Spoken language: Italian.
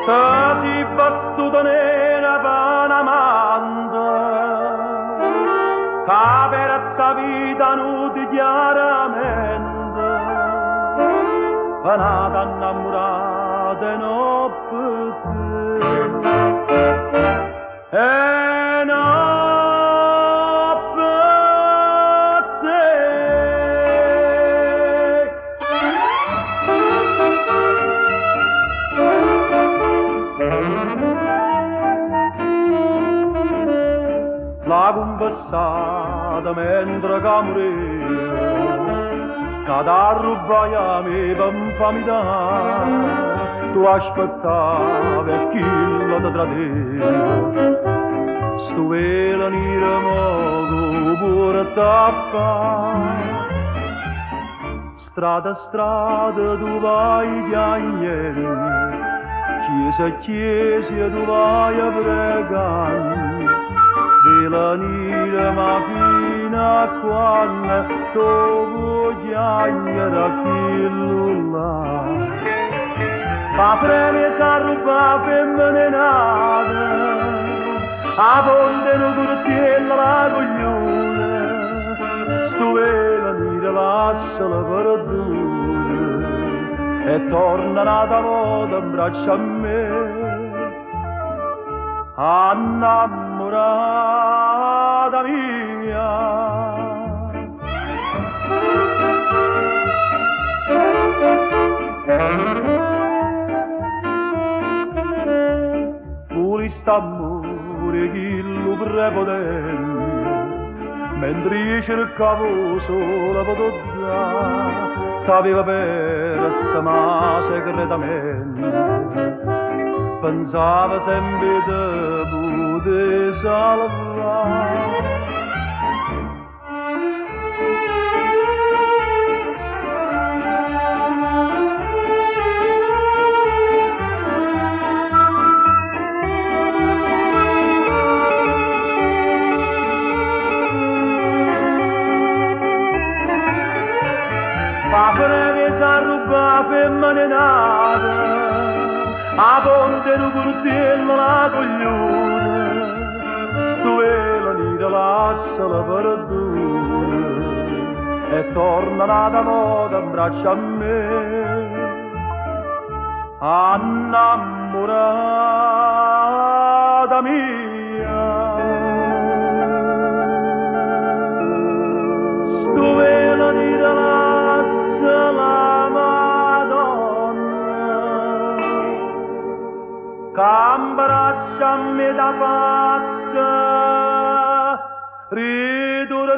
si vestuta nera per amante, che per sa vita nuti chiaramente, è nata innamorata non per te, e non per te. La conversata mentre che morivo, che da rubai a me per famiglia, tu aspettavi e chi lo tradiva, sto velo nero mogo pure tappa. Strada a strada tu vai piagnendo, chiesa a chiesa tu vai a pregare, vela nera ma fino a quando tu chiagnere chi là. Ma preme sa ruba femmine nata, a ponte no curtiella la coglione, sto vela nera lasciala perdere e torna nata volta in braccio a me, innamorata mia. Pulista amore chi lo prepotente, mentre io cercavo solo per dare, t'aveva persa ma segretamente, pensava sempre te poter salvare. Ma preme sa ruba femmine nata, a ponte no curtiella la coglione, sto vela nera lasciala perdere e torna nata volta in braccio a me, innamorata mia. Sto vela nera la Madonna, che abbracciami da fatta ritornare.